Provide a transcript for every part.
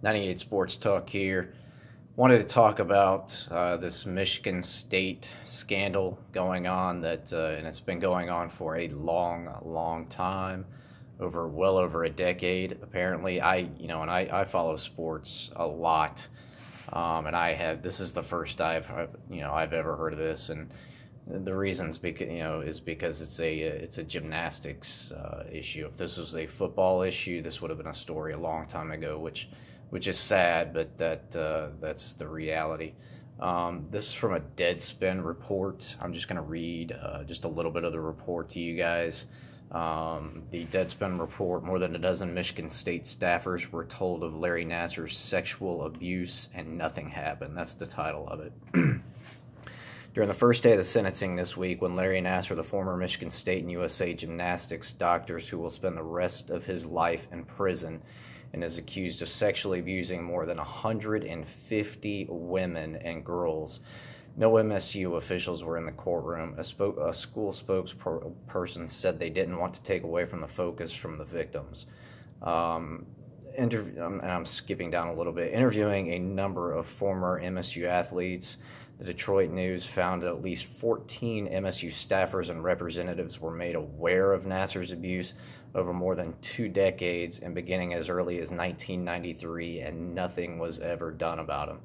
98 Sports Talk here. Wanted to talk about this Michigan State scandal going on and it's been going on for a long time, well over a decade. Apparently, I follow sports a lot, and this is the first I've ever heard of this, and the reasons is because it's a gymnastics issue. If this was a football issue, this would have been a story a long time ago, which is sad, but that's the reality. This is from a Deadspin report. I'm just going to read just a little bit of the report to you guys. The Deadspin report: more than a dozen Michigan State staffers were told of Larry Nassar's sexual abuse and nothing happened. That's the title of it. During the first day of the sentencing this week, when Larry Nassar, the former Michigan State and USA gymnastics doctor who will spend the rest of his life in prison and is accused of sexually abusing more than 150 women and girls. No MSU officials were in the courtroom. A school spokesperson said they didn't want to take away from the focus from the victims. And I'm skipping down a little bit. Interviewing a number of former MSU athletes, the Detroit News found that at least 14 MSU staffers and representatives were made aware of Nassar's abuse over more than 2 decades and beginning as early as 1993, and nothing was ever done about him.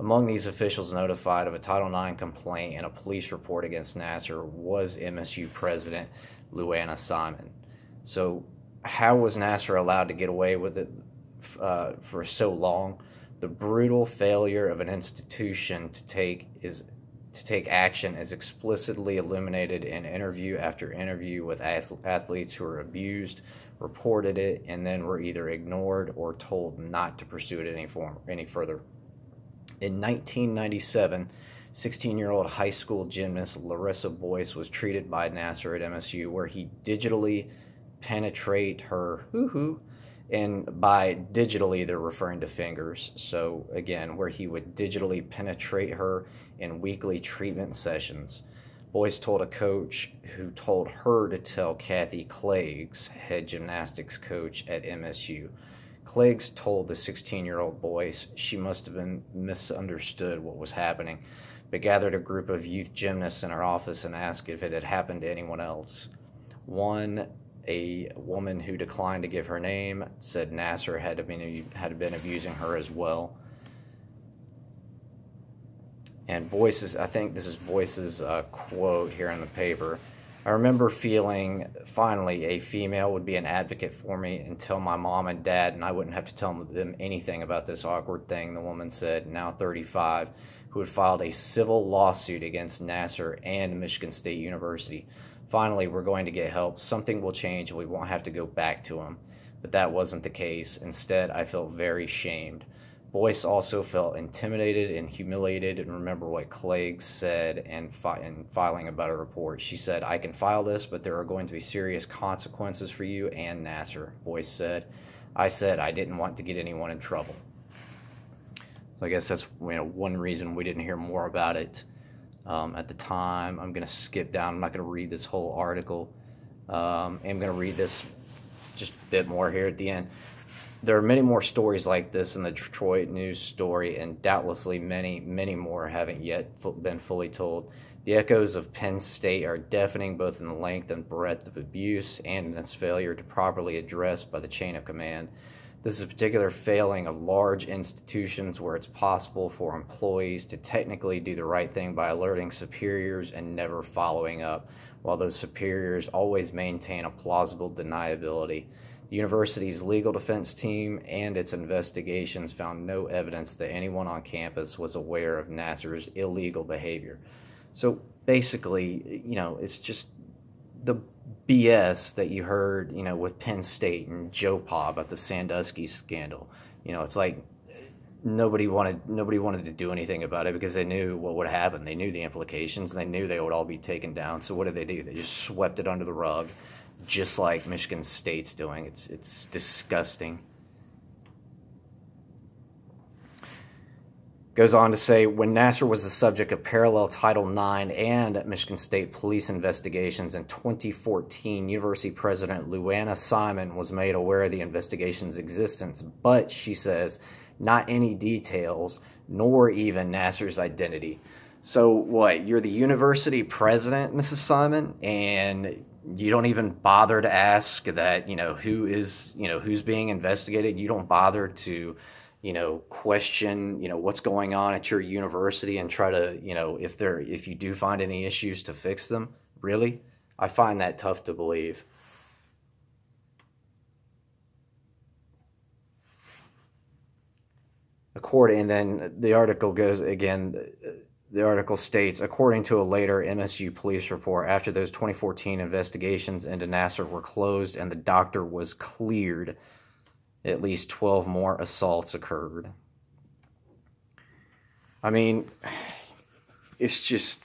Among these officials notified of a Title IX complaint and a police report against Nassar was MSU President Luanna Simon. So how was Nassar allowed to get away with it for so long? The brutal failure of an institution to take action is explicitly illuminated in interview after interview with athletes who were abused, reported it, and then were either ignored or told not to pursue it any further. In 1997, 16-year-old high school gymnast Larissa Boyce was treated by Nassar at MSU, where he digitally penetrate her and by digitally, they're referring to fingers. So again, where he would digitally penetrate her in weekly treatment sessions. Boyce told a coach who told her to tell Kathy Cleggs, head gymnastics coach at MSU. Cleggs told the 16-year-old Boyce she must have been misunderstood what was happening, but gathered a group of youth gymnasts in her office and asked if it had happened to anyone else. A woman who declined to give her name said Nassar had been abusing her as well. And I think this is Boyce's quote here in the paper. I remember feeling finally a female would be an advocate for me and tell my mom and dad, and I wouldn't have to tell them anything about this awkward thing, the woman said, now 35, who had filed a civil lawsuit against Nassar and Michigan State University. Finally, we're going to get help. Something will change and we won't have to go back to him. But that wasn't the case. Instead, I felt very shamed. Boyce also felt intimidated and humiliated, and remember what Clegg said in filing about a report. She said, I can file this, but there are going to be serious consequences for you and Nassar, Boyce said. I said I didn't want to get anyone in trouble. So I guess that's one reason we didn't hear more about it at the time. I'm going to skip down. I'm not going to read this whole article. I'm going to read this just a bit more here at the end. There are many more stories like this in the Detroit News story, and doubtlessly many more haven't yet been fully told. The echoes of Penn State are deafening, both in the length and breadth of abuse and in its failure to properly address by the chain of command. This is a particular failing of large institutions where it's possible for employees to technically do the right thing by alerting superiors and never following up, while those superiors always maintain a plausible deniability. The university's legal defense team and its investigations found no evidence that anyone on campus was aware of Nassar's illegal behavior. So basically, it's just the BS that you heard, with Penn State and Joe Pa about the Sandusky scandal. It's like nobody wanted to do anything about it because they knew what would happen. They knew the implications, and they knew they would all be taken down. So what did? They just swept it under the rug, just like Michigan State's doing. It's disgusting. Goes on to say, when Nassar was the subject of parallel Title IX and Michigan State police investigations in 2014, University President Luanna Simon was made aware of the investigation's existence, but she says not any details, nor even Nasser's identity. So what? You're the university president, Mrs. Simon, and you don't even bother to ask that, who's being investigated. You don't bother to, question, what's going on at your university and try to, if you do find any issues, to fix them. Really? I find that tough to believe. And then the article goes again. The article states, according to a later MSU police report, after those 2014 investigations into Nasser were closed and the doctor was cleared, at least 12 more assaults occurred. I mean, it's just,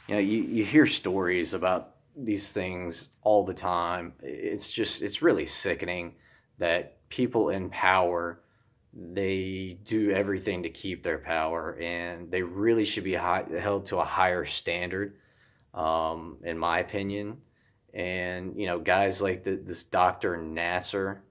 you hear stories about these things all the time. It's really sickening that people in power, they do everything to keep their power, and they really should be held to a higher standard, in my opinion. And guys like this Dr. Nasser,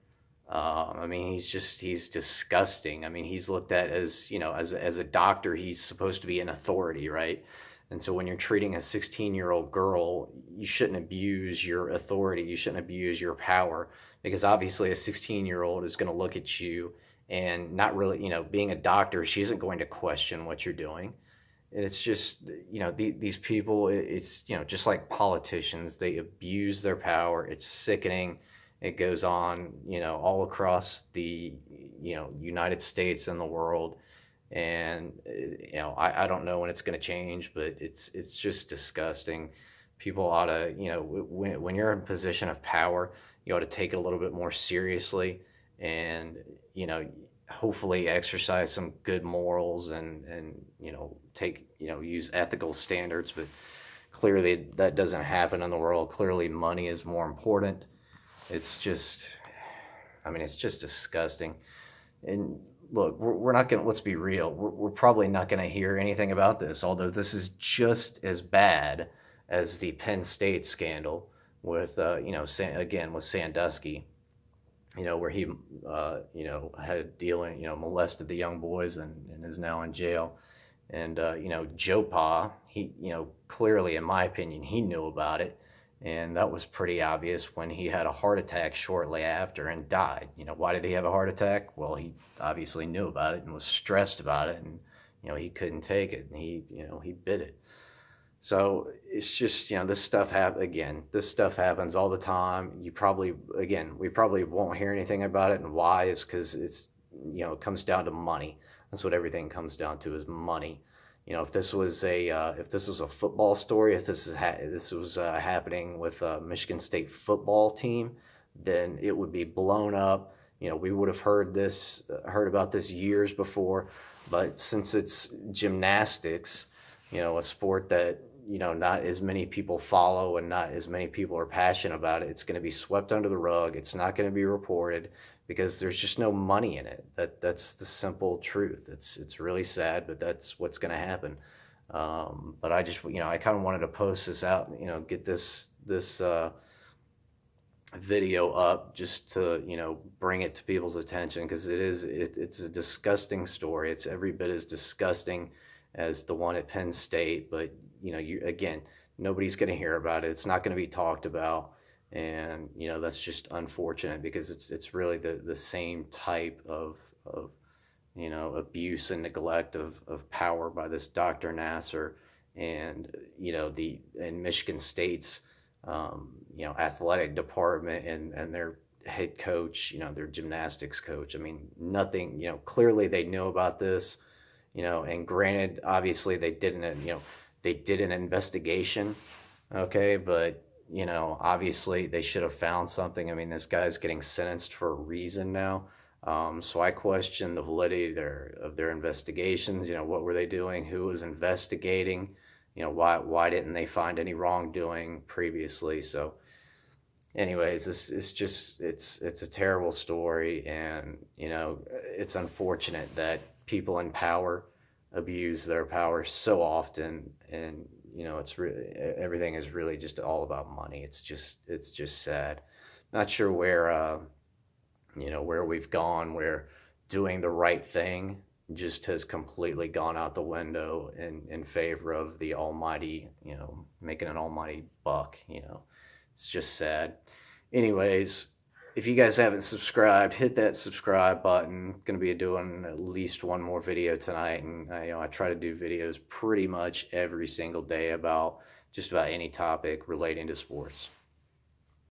I mean, he's disgusting. I mean, he's looked at as, as a doctor, he's supposed to be an authority, right? And so when you're treating a 16-year-old girl, you shouldn't abuse your authority. You shouldn't abuse your power, because obviously a 16-year-old is going to look at you and not really, being a doctor, she isn't going to question what you're doing. And it's just, these people, it's, just like politicians, they abuse their power. It's sickening. It goes on, all across the, United States and the world. And, I don't know when it's going to change, but it's just disgusting. People ought to, when you're in a position of power, you ought to take it a little bit more seriously, and, hopefully exercise some good morals, and use ethical standards. But clearly that doesn't happen in the world. Clearly money is more important. It's just, it's just disgusting. And look, we're not going to, let's be real, we're probably not going to hear anything about this, although this is just as bad as the Penn State scandal with, again, with Sandusky, where he, had dealing, molested the young boys, and is now in jail. And, Joe Pa, he, clearly, in my opinion, he knew about it. And that was pretty obvious when he had a heart attack shortly after and died. Why did he have a heart attack? Well, he obviously knew about it and was stressed about it, and, he couldn't take it, and he bit it. So it's just, this stuff this stuff happens all the time. We probably won't hear anything about it. And why? Is because it's, it comes down to money. That's what everything comes down to, is money. If this was a football story, if this was happening with a Michigan State football team, then it would be blown up. We would have heard about this years before. But since it's gymnastics, a sport that, not as many people follow and not as many people are passionate about it, it's going to be swept under the rug. It's not going to be reported because there's just no money in it. That's the simple truth. It's really sad, but that's what's going to happen. But I just, I kind of wanted to post this out, get this video up, just to, bring it to people's attention, because it's a disgusting story. It's every bit as disgusting as the one at Penn State, but again, nobody's going to hear about it. It's not going to be talked about, and that's just unfortunate, because it's really the same type of abuse and neglect of power by this Dr. Nasser, and in Michigan State's athletic department, and their head coach, their gymnastics coach. I mean, nothing, clearly they knew about this, and granted, obviously they didn't, they did an investigation, okay, but, obviously they should have found something. I mean, this guy's getting sentenced for a reason now. So I question the validity of their investigations. What were they doing? Who was investigating? Why didn't they find any wrongdoing previously? So anyways, it's a terrible story, and, it's unfortunate that people in power abuse their power so often, and it's really, everything is really just all about money. It's just sad. Not sure where where we've gone, where doing the right thing just has completely gone out the window in favor of the almighty, making an almighty buck. It's just sad. Anyways, if you guys haven't subscribed, hit that subscribe button. Going to be doing at least one more video tonight, and I try to do videos pretty much every single day about just about any topic relating to sports.